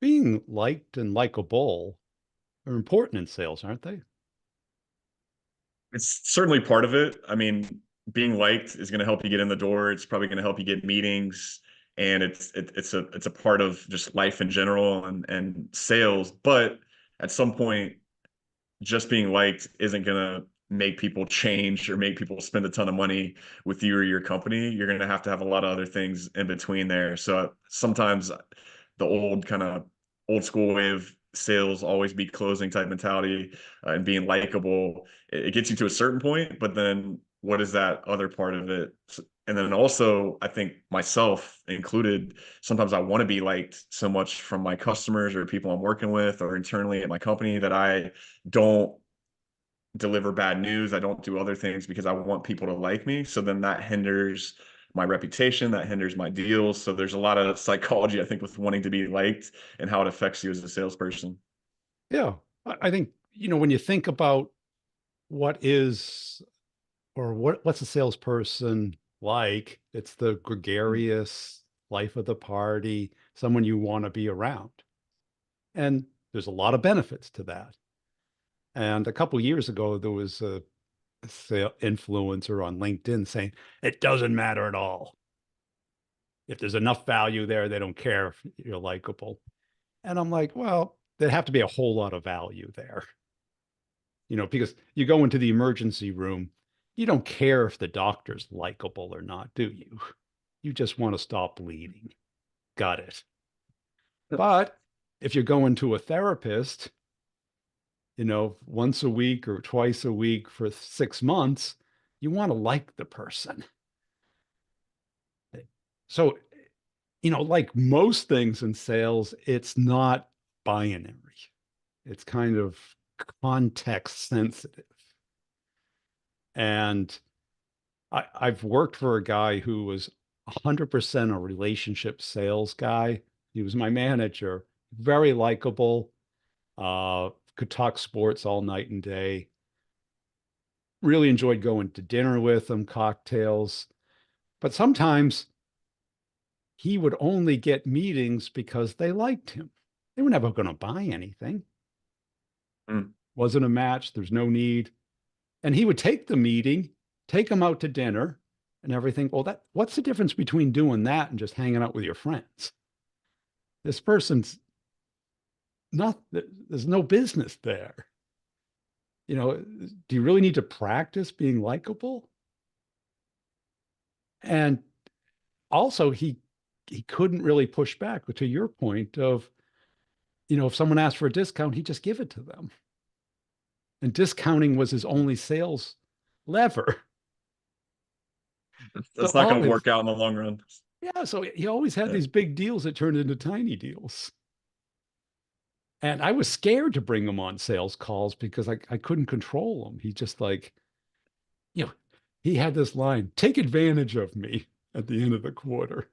being liked and likable are important in sales, aren't they? It's certainly part of it. I mean, being liked is going to help you get in the door. It's probably going to help you get meetings, and it's a part of just life in general and sales. But at some point, just being liked isn't going to make people change or make people spend a ton of money with you or your company. You're going to have a lot of other things in between there. So sometimes the old kind of old school way of sales, always be closing type mentality, and being likable, it gets you to a certain point, but then what is that other part of it? And then also, I think myself included, sometimes I want to be liked so much from my customers or people I'm working with or internally at my company that I don't deliver bad news. I don't do other things because I want people to like me. So then that hinders my reputation, that hinders my deals. So there's a lot of psychology, I think, with wanting to be liked and how it affects you as a salesperson. Yeah. I think, when you think about what is or what's a salesperson like, it's the gregarious life of the party, someone you want to be around. And there's a lot of benefits to that. And a couple of years ago, there was a influencer on LinkedIn saying it doesn't matter at all. If there's enough value there, they don't care if you're likable. And I'm like, well, there'd have to be a whole lot of value there, because you go into the emergency room, you don't care if the doctor's likable or not, do you? You just want to stop bleeding. Got it. But if you're going to a therapist, once a week or twice a week for 6 months, you want to like the person. So, like most things in sales, it's not binary. It's kind of context sensitive. And I've worked for a guy who was 100% a relationship sales guy. He was my manager, very likable, could talk sports all night and day. Really enjoyed going to dinner with him, cocktails. But sometimes he would only get meetings because they liked him. They were never going to buy anything. Mm. Wasn't a match. There's no need. And he would take the meeting, take them out to dinner and everything. Well, what's the difference between doing that and just hanging out with your friends? This person's not, there's no business there. Do you really need to practice being likable? And also he couldn't really push back to your point of, if someone asked for a discount, he'd just give it to them. And discounting was his only sales lever. So That's not all going to his work out in the long run. Yeah, so he always had Yeah. these big deals that turned into tiny deals. And I was scared to bring him on sales calls because I couldn't control him. He just like, you know, he had this line, take advantage of me at the end of the quarter.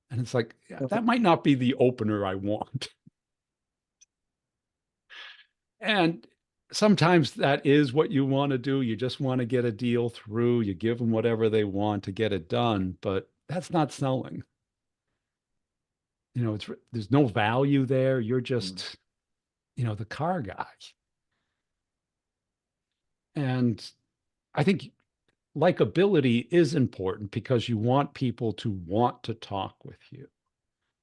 And it's like, yeah, that might not be the opener I want. And sometimes that is what you want to do. You just want to get a deal through. You give them whatever they want to get it done, but that's not selling. There's no value there. You're Mm. just, the car guy. And I think likability is important because you want people to want to talk with you.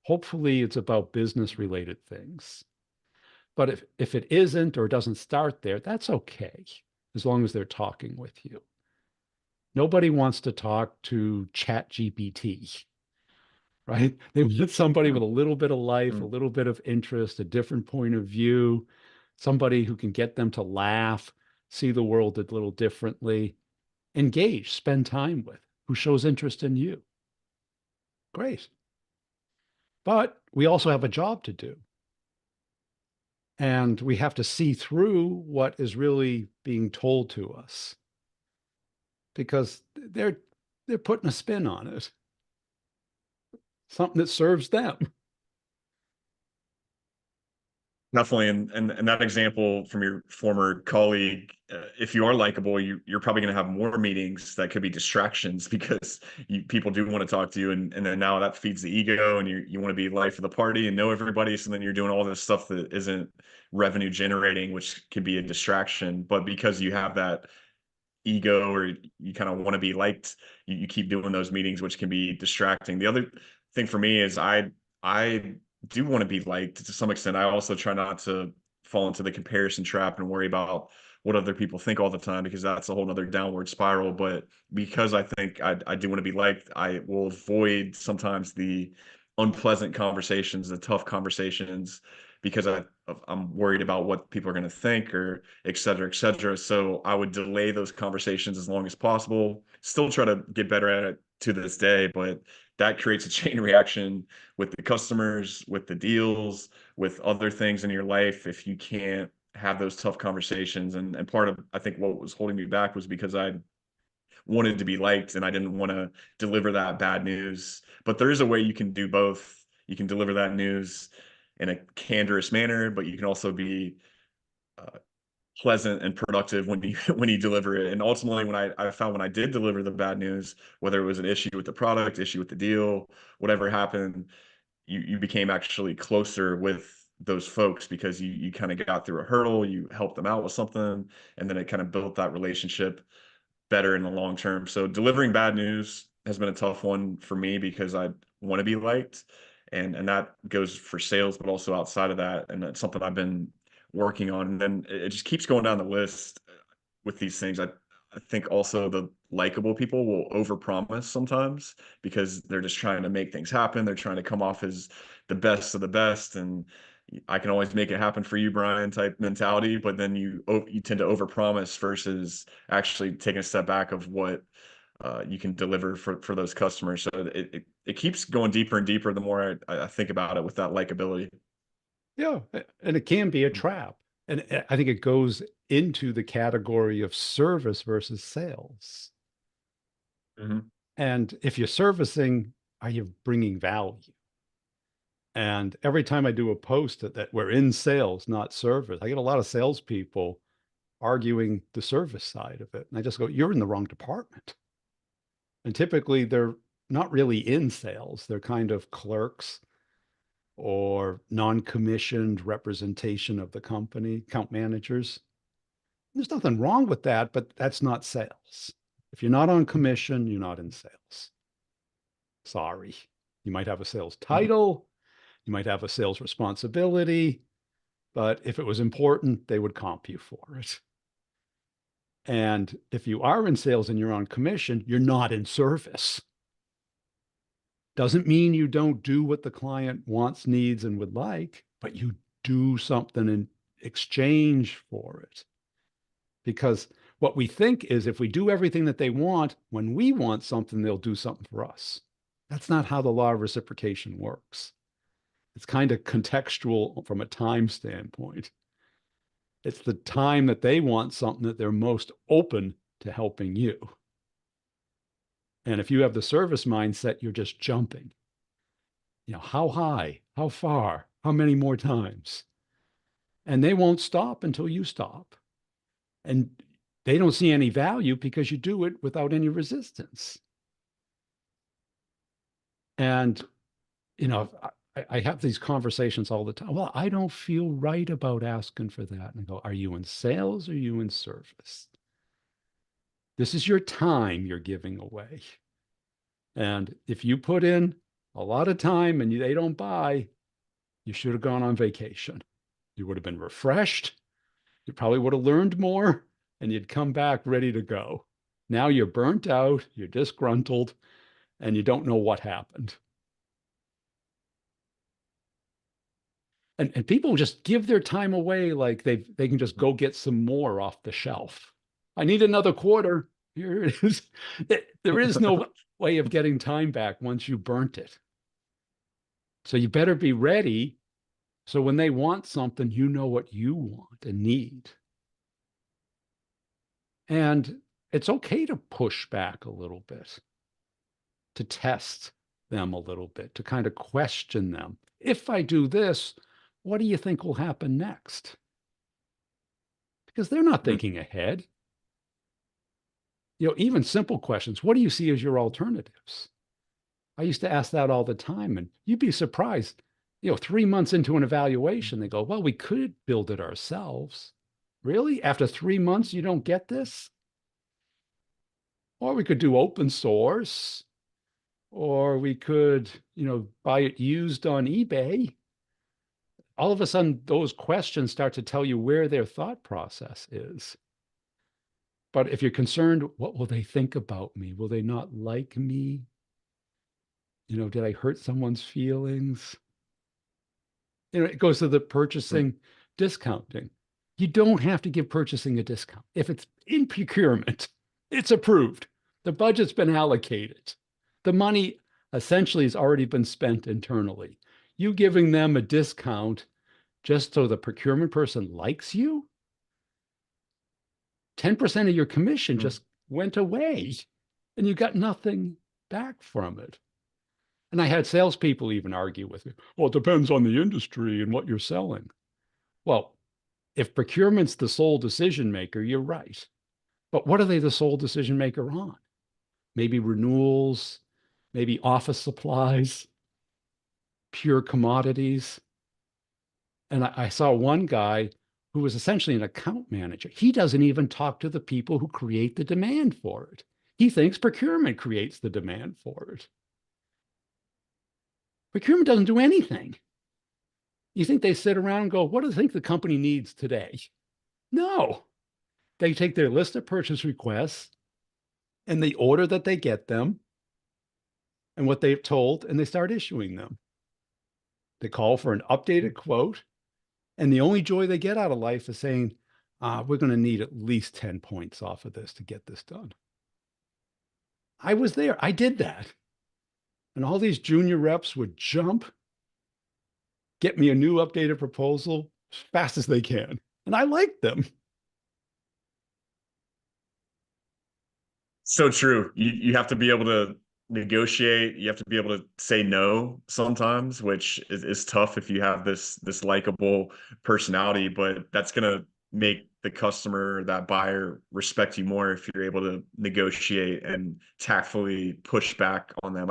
Hopefully, it's about business related things. But if it isn't or doesn't start there, that's okay, as long as they're talking with you. Nobody wants to talk to Chat GPT, right? They want somebody with a little bit of life, a Mm. little bit of interest, a different point of view, somebody who can get them to laugh, see the world a little differently, engage, spend time with, who shows interest in you. Great. But we also have a job to do. And we have to see through what is really being told to us because they're putting a spin on it, something that serves them. Definitely, and that example from your former colleague, if you are likable, you're probably going to have more meetings that could be distractions because people do want to talk to you, and then now that feeds the ego, and you want to be life of the party and know everybody, so then you're doing all this stuff that isn't revenue generating, which could be a distraction. But because you have that ego or you kind of want to be liked, you keep doing those meetings, which can be distracting. The other thing for me is I do want to be liked to some extent. I also try not to fall into the comparison trap and worry about what other people think all the time, because that's a whole nother downward spiral. But because I think I do want to be liked, I will avoid sometimes the unpleasant conversations, the tough conversations, because I'm worried about what people are going to think, or et cetera, et cetera. So I would delay those conversations as long as possible. Still try to get better at it to this day, but that creates a chain reaction with the customers, with the deals, with other things in your life if you can't have those tough conversations. And part of, I think, what was holding me back was because I wanted to be liked and I didn't want to deliver that bad news. But there is a way you can do both. You can deliver that news in a candorous manner, but you can also be uh, pleasant and productive when you when you deliver it. And ultimately, when I found when I did deliver the bad news, whether it was an issue with the product, issue with the deal, whatever happened, you became actually closer with those folks because you kind of got through a hurdle, you helped them out with something, and then it kind of built that relationship better in the long term. So delivering bad news has been a tough one for me because I want to be liked, and that goes for sales, but also outside of that, and that's something I've been working on. And then it just keeps going down the list with these things. I think also the likable people will overpromise sometimes because they're just trying to make things happen. They're trying to come off as the best of the best, and I can always make it happen for you, Brian, type mentality. But then you tend to overpromise versus actually taking a step back of what you can deliver for those customers. So it keeps going deeper and deeper the more I think about it with that likability. Yeah, and it can be a trap. And I think it goes into the category of service versus sales. Mhm. And if you're servicing, are you bringing value? And every time I do a post that we're in sales, not service, I get a lot of salespeople arguing the service side of it. And I just go, you're in the wrong department. And typically they're not really in sales. They're kind of clerks or non-commissioned representation of the company, account managers. There's nothing wrong with that, but that's not sales. If you're not on commission, you're not in sales. Sorry. You might have a sales title, you might have a sales responsibility, but if it was important, they would comp you for it. And if you are in sales and you're on commission, you're not in service. Doesn't mean you don't do what the client wants, needs, and would like, but you do something in exchange for it. Because what we think is if we do everything that they want, when we want something, they'll do something for us. That's not how the law of reciprocation works. It's kind of contextual from a time standpoint. It's the time that they want something that they're most open to helping you. And if you have the service mindset, you're just jumping. You know, how high, how far, how many more times? And they won't stop until you stop. And they don't see any value because you do it without any resistance. And, you know, I have these conversations all the time. Well, I don't feel right about asking for that. And I go, are you in sales or are you in service? This is your time you're giving away. And if you put in a lot of time and they don't buy, you should have gone on vacation. You would have been refreshed. You probably would have learned more and you'd come back ready to go. Now you're burnt out, you're disgruntled, and you don't know what happened. And people just give their time away like they can just go get some more off the shelf. I need another quarter. Here it is. There is no way of getting time back once you burnt it. So you better be ready. So when they want something, you know what you want and need. And it's okay to push back a little bit, to test them a little bit, to kind of question them. If I do this, what do you think will happen next? Because they're not Mm. thinking ahead. Even simple questions. What do you see as your alternatives? I used to ask that all the time, and you'd be surprised. 3 months into an evaluation, they go, well, we could build it ourselves. Really? After 3 months, you don't get this? Or we could do open source, or we could, buy it used on eBay. All of a sudden, those questions start to tell you where their thought process is. But if you're concerned, what will they think about me? Will they not like me? Did I hurt someone's feelings? It goes to the Mm. purchasing discounting. You don't have to give purchasing a discount. If it's in procurement, it's approved. The budget's been allocated. The money essentially has already been spent internally. You giving them a discount just so the procurement person likes you, 10% of your commission Mm. just went away and you got nothing back from it. And I had salespeople even argue with me. Well, it depends on the industry and what you're selling. Well, if procurement's the sole decision maker, you're right. But what are they the sole decision maker on? Maybe renewals, maybe office supplies, pure commodities. And I saw one guy who was essentially an account manager. He doesn't even talk to the people who create the demand for it. He thinks procurement creates the demand for it. Procurement doesn't do anything. You think they sit around and go, what do you think the company needs today? No. They take their list of purchase requests and the order that they get them and what they've told, and they start issuing them. They call for an updated quote, and the only joy they get out of life is saying, we're going to need at least 10 points off of this to get this done. I was there. I did that. And all these junior reps would jump, get me a new updated proposal as fast as they can. And I liked them. So true. You have to be able to negotiate. You have to be able to say no sometimes, which is tough if you have this likable personality, but that's gonna make the customer, that buyer, respect you more if you're able to negotiate and tactfully push back on them.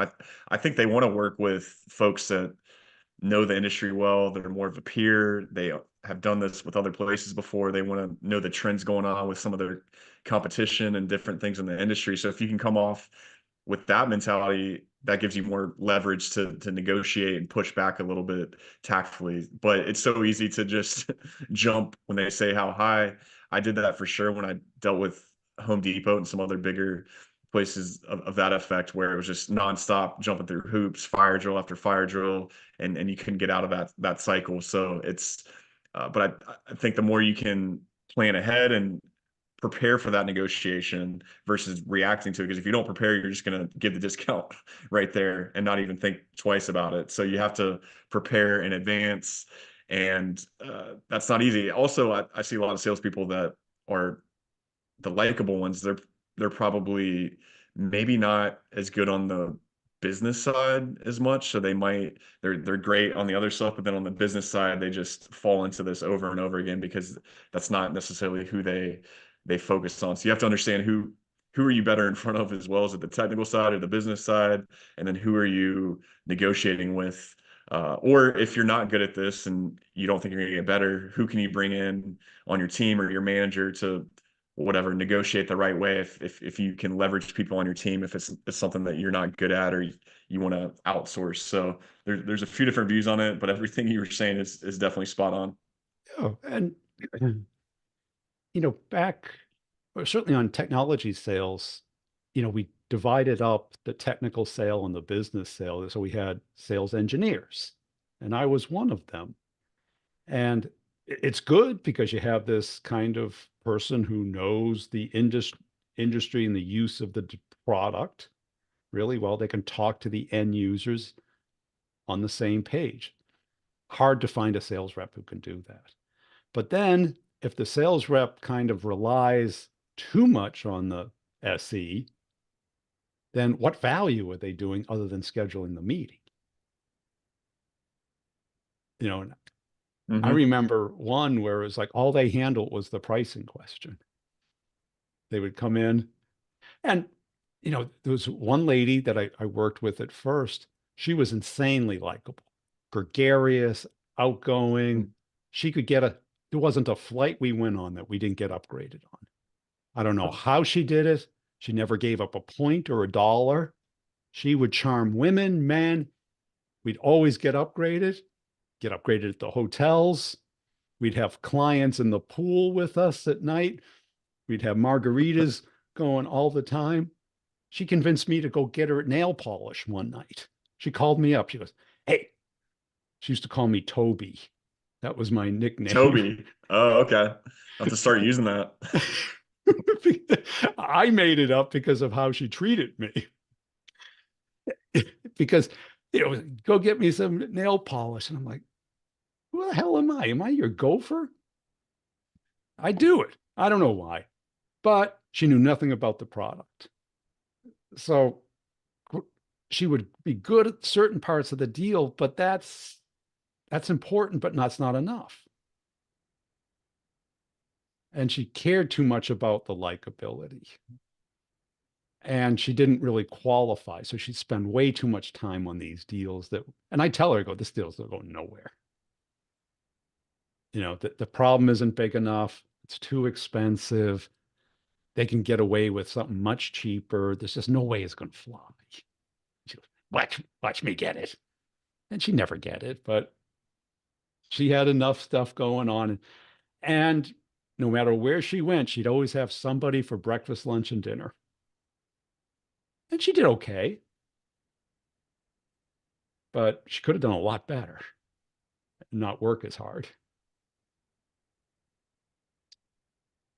I think they want to work with folks that know the industry well. They're more of a peer. They have done this with other places before. They want to know the trends going on with some of their competition and different things in the industry. So if you can come off with that mentality, that gives you more leverage to negotiate and push back a little bit tactfully. But it's so easy to just jump when they say how high. I did that for sure when I dealt with Home Depot and some other bigger places of that effect, where it was just nonstop jumping through hoops, fire drill after fire drill, and you couldn't get out of that cycle. So it's but I think the more you can plan ahead and prepare for that negotiation versus reacting to it, because if you don't prepare, you're just going to give the discount right there and not even think twice about it. So you have to prepare in advance, and that's not easy. Also, I see a lot of salespeople that are the likable ones. They're probably maybe not as good on the business side as much. So they're great on the other stuff, but then on the business side, they just fall into this over and over again because that's not necessarily who they focus on. So you have to understand who are you better in front of, as well as at the technical side or the business side, and then who are you negotiating with. Or if you're not good at this and you don't think you're going to get better, who can you bring in on your team or your manager to whatever, negotiate the right way if you can leverage people on your team, if it's something that you're not good at or you want to outsource. So there's a few different views on it, but everything you were saying is definitely spot on. Oh, and back certainly on technology sales, we divided up the technical sale and the business sale. So we had sales engineers, and I was one of them. And it's good because you have this kind of person who knows the industry and the use of the product really well. They can talk to the end users on the same page. Hard to find a sales rep who can do that. But then if the sales rep kind of relies too much on the SE, then what value are they doing other than scheduling the meeting? You know, I Hmm. remember one where it was like all they handled was the pricing question. They would come in and, there was one lady that I worked with at first. She was insanely likable, gregarious, outgoing. She could there wasn't a flight we went on that we didn't get upgraded on. I don't know how she did it. She never gave up a point or a dollar. She would charm women, men. We'd always get upgraded at the hotels. We'd have clients in the pool with us at night. We'd have margaritas going all the time. She convinced me to go get her nail polish one night. She called me up. She goes, "Hey," she used to call me Toby. That was my nickname. Toby. Oh, okay. I'll have to start using that. I made it up because of how she treated me. Because, go get me some nail polish. And I'm like, who the hell am I? Am I your gopher? I do it. I don't know why, but she knew nothing about the product. So she would be good at certain parts of the deal, but that's important, but that's not enough. And she cared too much about the likability. And she didn't really qualify. So she'd spend way too much time on these deals and I tell her, I go, this deal's going nowhere. The problem isn't big enough. It's too expensive. They can get away with something much cheaper. There's just no way it's going to fly. She goes, watch me get it. And she never get it, but she had enough stuff going on. And no matter where she went, she'd always have somebody for breakfast, lunch, and dinner. And she did okay, but she could have done a lot better and not work as hard.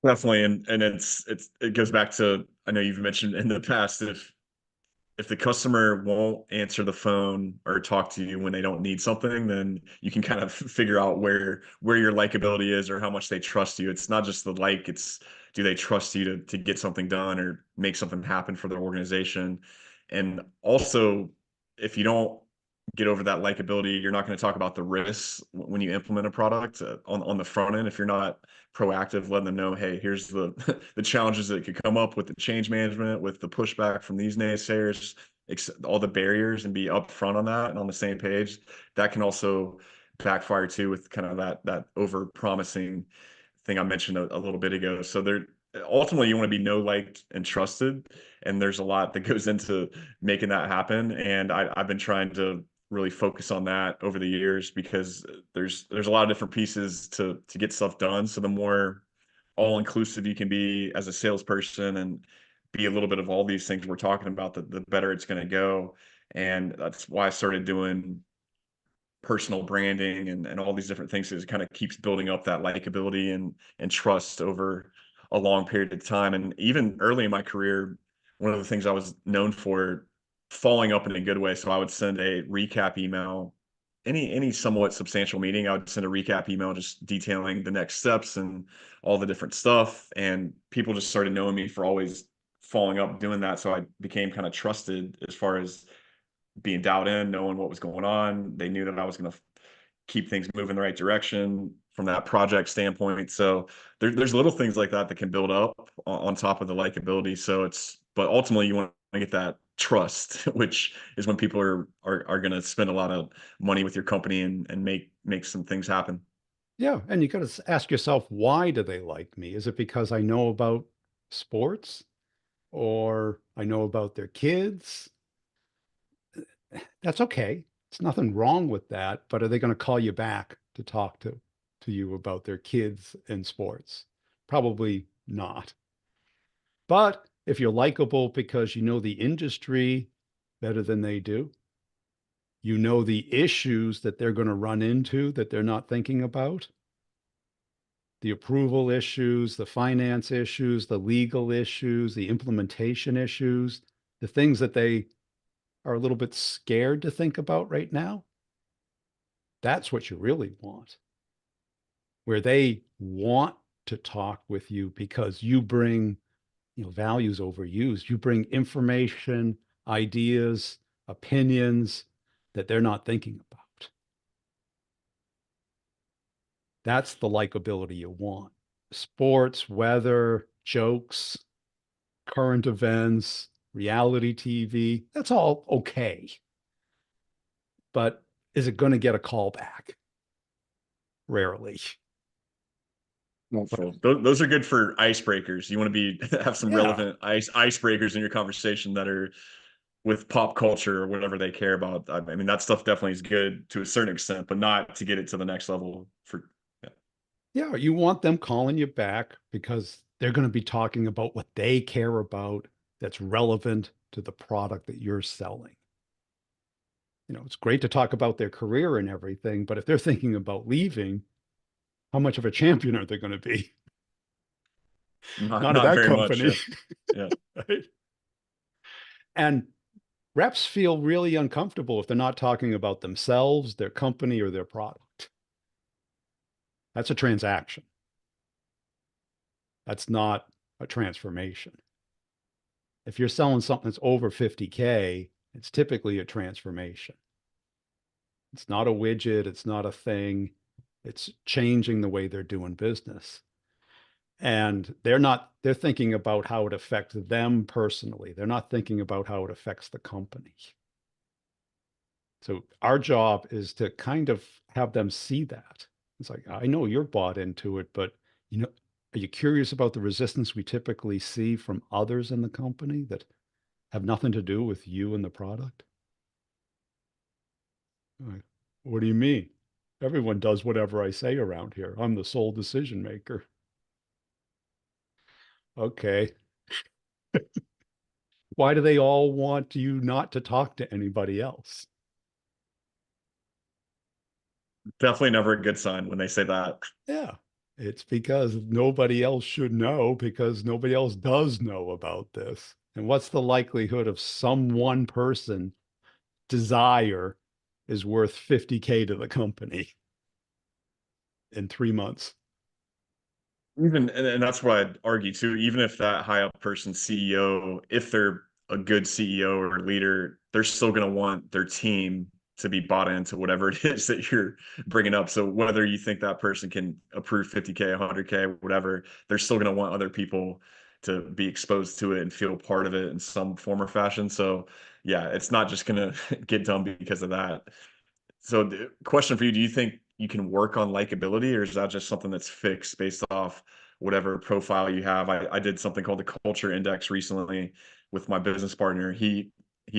Definitely, and it goes back to, I know you've mentioned in the past, if the customer won't answer the phone or talk to you when they don't need something, then you can kind of figure out where your likability is or how much they trust you. It's not just the like, it's do they trust you to get something done or make something happen for their organization. And also, if you don't get over that likability, you're not going to talk about the risks when you implement a product on the front end. If you're not proactive, letting them know, hey, here's the the challenges that could come up with the change management, with the pushback from these naysayers, all the barriers, and be upfront on that and on the same page. That can also backfire too, with kind of that over promising thing I mentioned a little bit ago. So there, ultimately, you want to be know, liked, and trusted, and there's a lot that goes into making that happen. And I've been trying to really focus on that over the years, because there's a lot of different pieces to get stuff done. So the more all inclusive you can be as a salesperson and be a little bit of all these things we're talking about, the better it's going to go. And that's why I started doing personal branding and all these different things. It kind of keeps building up that likability and trust over a long period of time. And even early in my career, one of the things I was known for, following up in a good way. So I would send a recap email, any somewhat substantial meeting. I would send a recap email just detailing the next steps and all the different stuff. And people just started knowing me for always following up doing that. So I became kind of trusted as far as being dialed in, knowing what was going on. They knew that I was going to keep things moving the right direction from that project standpoint. So there's little things like that that can build up on top of the likability. So but ultimately you want to get that trust, which is when people are going to spend a lot of money with your company and make some things happen. Yeah. And you got to ask yourself, why do they like me? Is it because I know about sports or I know about their kids? That's okay. It's nothing wrong with that, but are they going to call you back to talk to you about their kids and sports? Probably not. But if you're likable because you know the industry better than they do, you know the issues that they're going to run into that they're not thinking about, the approval issues, the finance issues, the legal issues, the implementation issues, the things that they are a little bit scared to think about right now. That's what you really want, where they want to talk with you because you bring, values over use. You bring information, ideas, opinions that they're not thinking about. That's the likability you want. Sports, weather, jokes, current events, reality TV, that's all okay. But is it going to get a call back? Rarely. But So those are good for icebreakers. You want to be have some yeah, relevant icebreakers in your conversation that are with pop culture or whatever they care about. I mean, that stuff definitely is good to a certain extent, but not to get it to the next level. For yeah. yeah, you want them calling you back because they're going to be talking about what they care about that's relevant to the product that you're selling. It's great to talk about their career and everything, but if they're thinking about leaving, how much of a champion are they going to be? not Not at not that very much. company. Yeah, yeah. Right? And reps feel really uncomfortable if they're not talking about themselves, their company, or their product. That's a transaction. That's not a transformation. If you're selling something that's over 50K, it's typically a transformation. It's not a widget, it's not a thing. It's changing the way they're doing business. And they're thinking about how it affects them personally. They're not thinking about how it affects the company. So our job is to kind of have them see that. It's like, I know you're bought into it, but are you curious about the resistance we typically see from others in the company that have nothing to do with you and the product? Like, what do you mean? Everyone does whatever I say around here. I'm the sole decision maker. Okay. Why do they all want you not to talk to anybody else? Definitely never a good sign when they say that. Yeah. It's because nobody else should know because nobody else does know about this. And what's the likelihood of some one person desire is worth 50K to the company in 3 months? Even and that's what I'd argue too. Even if that high up person CEO, if they're a good CEO or leader, they're still going to want their team to be bought into whatever it is that you're bringing up. So whether you think that person can approve 50K, 100K, whatever, they're still going to want other people to be exposed to it and feel part of it in some form or fashion. So yeah, it's not just going to get done because of that. So the question for you, do you think you can work on likability, or is that just something that's fixed based off whatever profile you have? I did something called the culture index recently with my business partner. He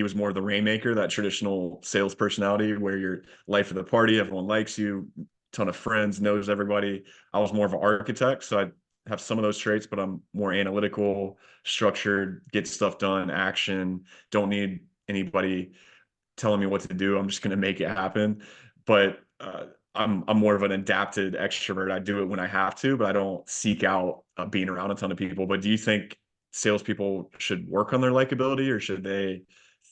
was more of the rainmaker, that traditional sales personality where you're life of the party, everyone likes you, ton of friends, knows everybody. I was more of an architect, so I have some of those traits, but I'm more analytical, structured, get stuff done, action, don't need anybody telling me what to do. I'm just going to make it happen. But I'm more of an adapted extrovert. I do it when I have to, but I don't seek out being around a ton of people. But do you think salespeople should work on their likability, or should they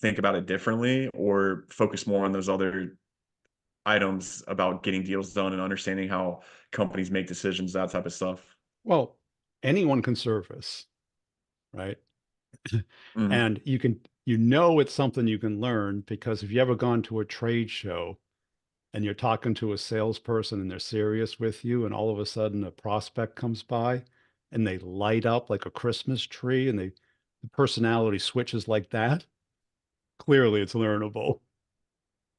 think about it differently, or focus more on those other items about getting deals done and understanding how companies make decisions, that type of stuff? Well, anyone can service, right? Mhm. And it's something you can learn because if you ever gone to a trade show and you're talking to a salesperson and they're serious with you, and all of a sudden a prospect comes by and they light up like a Christmas tree and the personality switches like that, clearly it's learnable.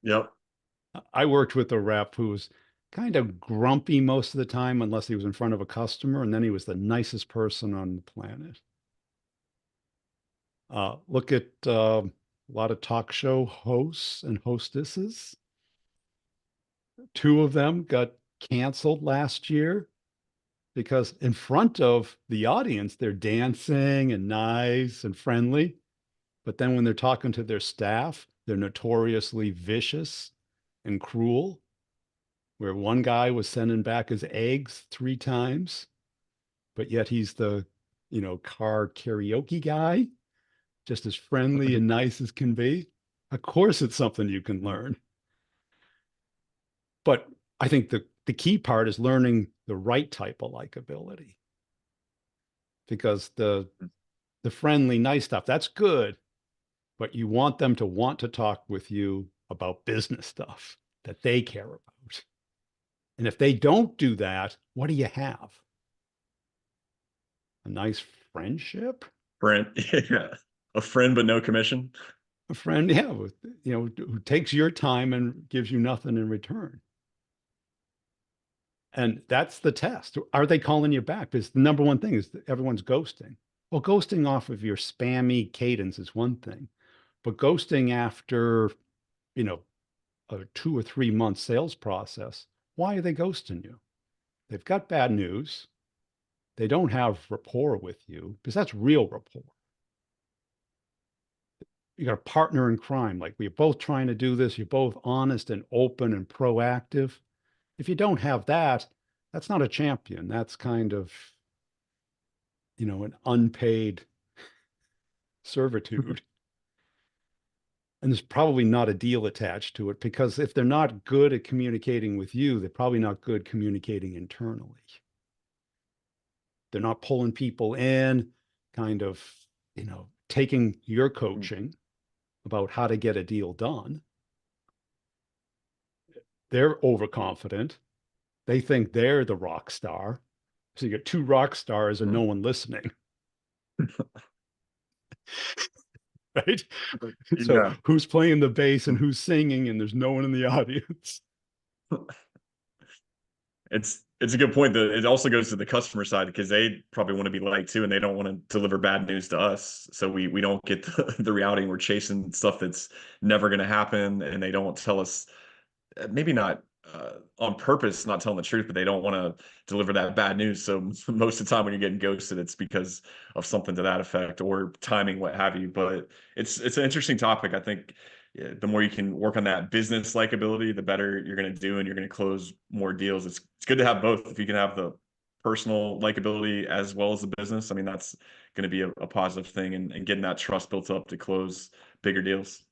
Yep. I worked with a rep who was kind of grumpy most of the time unless he was in front of a customer, and then he was the nicest person on the planet. Look at a lot of talk show hosts and hostesses. Two of them got canceled last year because in front of the audience, they're dancing and nice and friendly. But then when they're talking to their staff, they're notoriously vicious and cruel. Where one guy was sending back his eggs 3 times, but yet he's the, car karaoke guy, just as friendly and nice as can be. Of course, it's something you can learn. But I think the key part is learning the right type of likability because the friendly, nice stuff, that's good, but you want them to want to talk with you about business stuff that they care about. And if they don't do that, what do you have? A nice friendship? Friend, yeah, a friend but no commission. A friend, yeah, who takes your time and gives you nothing in return. And that's the test. Are they calling you back? Because the number one thing is that everyone's ghosting. Well, ghosting off of your spammy cadence is one thing, but ghosting after, you know, a 2 or 3 month sales process, why are they ghosting you? They've got bad news. They don't have rapport with you because that's real rapport. You got a partner in crime. Like we're both trying to do this. You're both honest and open and proactive. If you don't have that, that's not a champion. That's kind of, an unpaid servitude. And there's probably not a deal attached to it because if they're not good at communicating with you, they're probably not good communicating internally. They're not pulling people in, kind of, taking your coaching about how to get a deal done. They're overconfident. They think they're the rock star. So you get two rock stars and no one listening. Right? So Yeah. who's playing the bass and who's singing, and there's no one in the audience. It's a good point that it also goes to the customer side because they probably want to be liked too, and they don't want to deliver bad news to us. So we don't get the reality, and we're chasing stuff that's never going to happen, and they don't tell us, maybe not on purpose, not telling the truth, but they don't want to deliver that bad news. So most of the time when you're getting ghosted, it's because of something to that effect or timing, what have you. But it's an interesting topic. I think the more you can work on that business likability, the better you're going to do, and you're going to close more deals. It's good to have both. If you can have the personal likability as well as the business, I mean, that's going to be a positive thing, and getting that trust built up to close bigger deals.